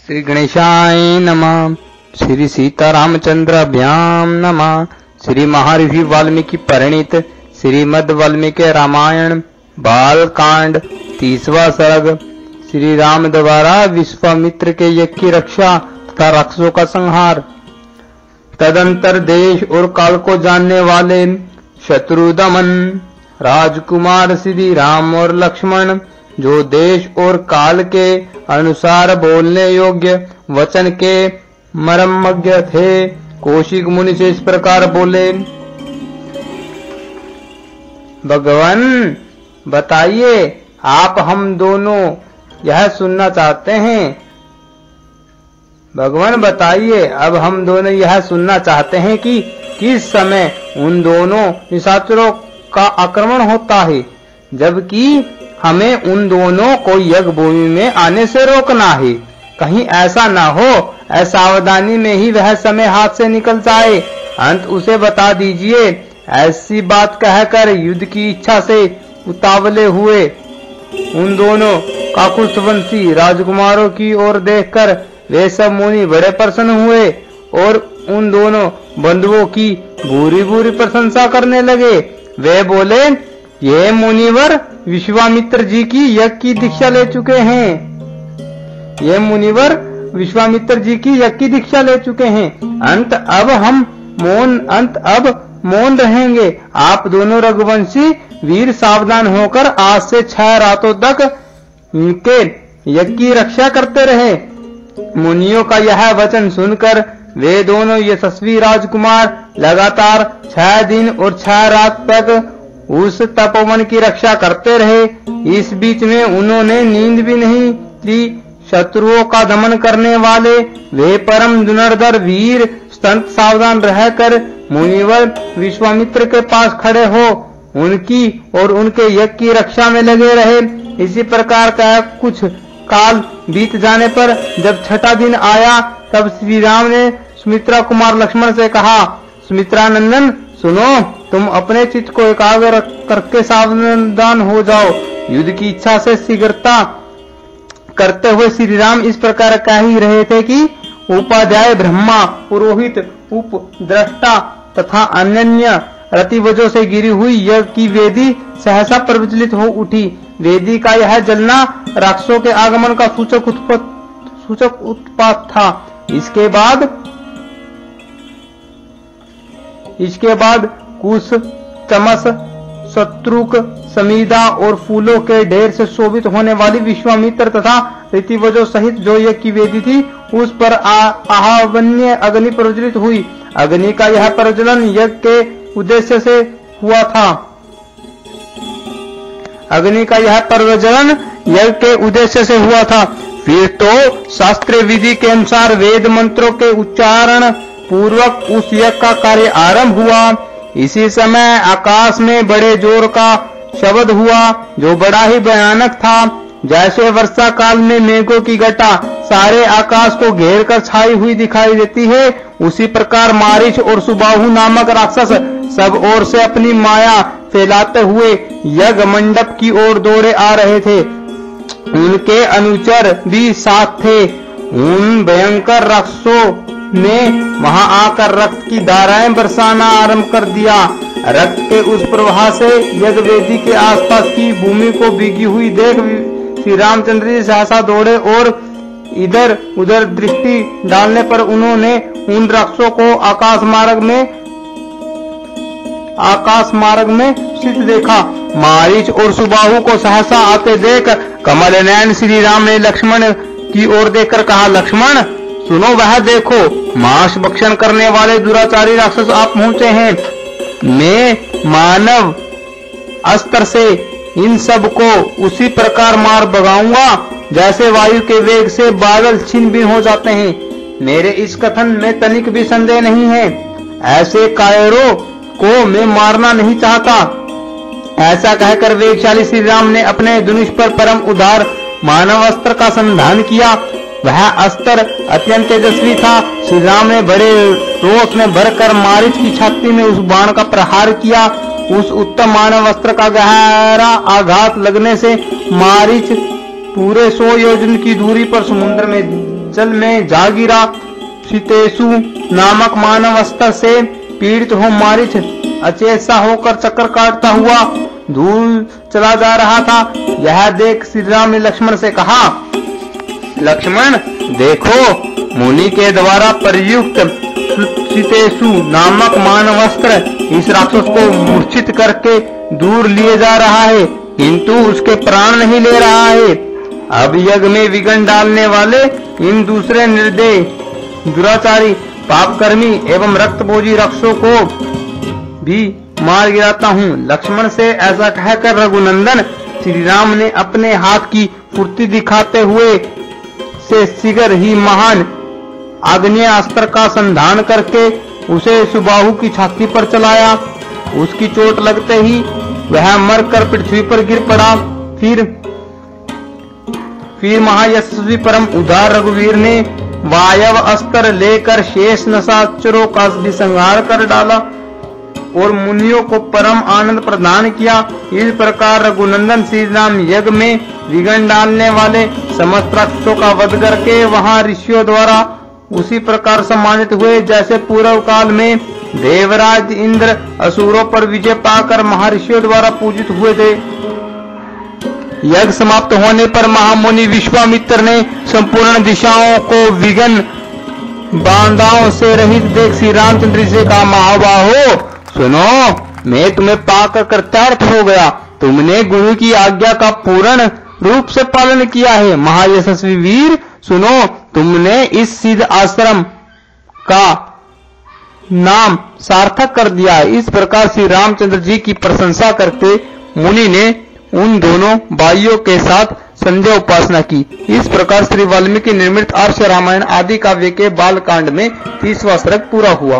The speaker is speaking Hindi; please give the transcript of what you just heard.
श्री गणेशाय नमः। श्री सीतारामचंद्राभ्याम नमः। श्री महर्षि वाल्मीकि परिणीत श्रीमद् वाल्मीकि रामायण बालकांड 30वां सर्ग। श्री राम द्वारा विश्वामित्र के यज्ञ की रक्षा तथा राक्षसों का संहार। तदंतर देश और काल को जानने वाले शत्रुदमन राजकुमार श्री राम और लक्ष्मण, जो देश और काल के अनुसार बोलने योग्य वचन के मर्मज्ञ थे, कौशिक मुनि से इस प्रकार बोले। भगवान बताइए, आप हम दोनों यह सुनना चाहते हैं। भगवान बताइए, अब हम दोनों यह सुनना चाहते हैं कि किस समय उन दोनों निशाचरों का आक्रमण होता है, जबकि हमें उन दोनों को यज्ञ भूमि में आने से रोकना है। कहीं ऐसा न हो असावधानी में ही वह समय हाथ से निकल जाए। अंत उसे बता दीजिए। ऐसी बात कहकर युद्ध की इच्छा से उतावले हुए उन दोनों काकुत्स्थवंशी राजकुमारों की ओर देखकर वे सब मुनि बड़े प्रसन्न हुए और उन दोनों बंधुओं की बुरी बुरी प्रशंसा करने लगे। वे बोले, ये मुनिवर विश्वामित्र जी की यज्ञ की दीक्षा ले चुके हैं। ये मुनिवर विश्वामित्र जी की यज्ञ की दीक्षा ले चुके हैं। अंत अब मौन रहेंगे। आप दोनों रघुवंशी वीर सावधान होकर आज से 6 रातों तक इनके यज्ञ की रक्षा करते रहे। मुनियों का यह वचन सुनकर वे दोनों यशस्वी राजकुमार लगातार 6 दिन और 6 रात तक उस तपोवन की रक्षा करते रहे। इस बीच में उन्होंने नींद भी नहीं ली। शत्रुओं का दमन करने वाले वे परम धनुर्धर वीर संत सावधान रहकर मुनिवर विश्वामित्र के पास खड़े हो उनकी और उनके यज्ञ की रक्षा में लगे रहे। इसी प्रकार का कुछ काल बीत जाने पर जब 6ठा दिन आया, तब श्री राम ने सुमित्रा कुमार लक्ष्मण से कहा, सुमित्रा नंदन सुनो, तुम अपने चित्त को एकाग्र करके सावधान हो जाओ। युद्ध की इच्छा से शीघ्रता करते हुए श्री राम इस प्रकार कह ही रहे थे कि उपाध्याय ब्रह्मा, पुरोहित, उपद्रष्टा तथा अन्य रतिवजों से गिरी हुई यज्ञ की वेदी सहसा प्रज्वलित हो उठी। वेदी का यह जलना राक्षसों के आगमन का सूचक उत्पात था। इसके बाद कुश, चमस, शत्रुक, समीदा और फूलों के ढेर से शोभित होने वाली विश्वामित्र तथा ऋतिवजों सहित जो यज्ञ की वेदी थी, उस पर आह्वन्य अग्नि प्रज्वलित हुई। अग्नि का यह प्रज्वलन यज्ञ के उद्देश्य से हुआ था। अग्नि का यह प्रज्वलन यज्ञ के उद्देश्य से हुआ था। फिर तो शास्त्रीय विधि के अनुसार वेद मंत्रों के उच्चारण पूर्वक उस यज्ञ का कार्य आरंभ हुआ। इसी समय आकाश में बड़े जोर का शब्द हुआ, जो बड़ा ही भयानक था। जैसे वर्षा काल में मेघों की घटा सारे आकाश को घेर कर छाई हुई दिखाई देती है, उसी प्रकार मारीच और सुबाहु नामक राक्षस सब ओर से अपनी माया फैलाते हुए यज्ञ मंडप की ओर दौड़े आ रहे थे। उनके अनुचर भी साथ थे। उन भयंकर राक्षसों ने वहां आकर रक्त की धाराएं बरसाना आरंभ कर दिया। रक्त के उस प्रवाह से यज्ञ वेदी के आसपास की भूमि को भीगी हुई देख श्री रामचंद्र जी सहसा दौड़े और इधर उधर दृष्टि डालने पर उन्होंने उन राक्षसों को आकाश मार्ग में स्थित देखा। मारीच और सुबाहु को सहसा आते देख कमल नयन श्री राम ने लक्ष्मण की ओर देखकर कहा, लक्ष्मण सुनो, वह देखो, मांस भक्षण करने वाले दुराचारी राक्षस आप पहुंचे हैं। मैं मानव अस्त्र से इन सब को उसी प्रकार मार भगाऊंगा जैसे वायु के वेग से बादल छिन्न भिन्न हो जाते हैं। मेरे इस कथन में तनिक भी संदेह नहीं है। ऐसे कायरों को मैं मारना नहीं चाहता। ऐसा कहकर वेगशाली श्री राम ने अपने धनुष पर परम उदार मानव अस्त्र का संधान किया। वह अस्त्र अत्यंत तेजस्वी था। श्री राम ने बड़े रोष में भरकर मारीच की छाती में उस बाण का प्रहार किया। उस उत्तम मानव अस्त्र का गहरा आघात लगने से मारीच पूरे 100 योजन की दूरी पर समुद्र में जल में जा गिरा। सीतेशु नामक मानव अस्त्र से पीड़ित हो मारीच अचेत सा होकर चक्कर काटता हुआ दूर चला जा रहा था। यह देख श्री राम ने लक्ष्मण से कहा, लक्ष्मण देखो, मुनि के द्वारा प्रयुक्त सीतेशु नामक मानवस्त्र इस राक्षस को मूर्छित करके दूर लिए जा रहा है, किंतु उसके प्राण नहीं ले रहा है। अब यज्ञ में विघ्न डालने वाले इन दूसरे निर्दयी, दुराचारी, पापकर्मी एवं रक्तभोजी राक्षसों को भी मार गिराता हूँ। लक्ष्मण से ऐसा कहकर रघुनंदन श्री राम ने अपने हाथ की फुर्ती दिखाते हुए से शीघ्र ही महान आग्नेयास्त्र का संधान करके उसे सुबाहु की छाती पर चलाया। उसकी चोट लगते ही वह मरकर पृथ्वी पर गिर पड़ा। फिर महायशस्वी परम उदार रघुवीर ने वायव अस्त्र लेकर शेष नशाचरों का भी संहार कर डाला और मुनियों को परम आनंद प्रदान किया। इस प्रकार रघुनंदन श्री राम यज्ञ में विघ्न डालने वाले समस्त राक्षसों का वध करके वहां ऋषियों द्वारा उसी प्रकार सम्मानित हुए जैसे पूर्व काल में देवराज इंद्र असुरों पर विजय पाकर महर्षियों द्वारा पूजित हुए थे। यज्ञ समाप्त होने पर महामुनि विश्वामित्र ने संपूर्ण दिशाओं को विघ्न बाधाओं से रहित देख श्री रामचंद्र से कहा, महाबाहो सुनो, मैं तुम्हें पाकर कृतार्थ हो गया। तुमने गुरु की आज्ञा का पूर्ण रूप से पालन किया है। महायशस्वी वीर सुनो, तुमने इस सिद्ध आश्रम का नाम सार्थक कर दिया है। इस प्रकार श्री रामचंद्र जी की प्रशंसा करते मुनि ने उन दोनों भाइयों के साथ संध्या उपासना की। इस प्रकार श्री वाल्मीकि निर्मित आर्ष रामायण आदि काव्य के बाल कांड में 30वां सर्ग पूरा हुआ।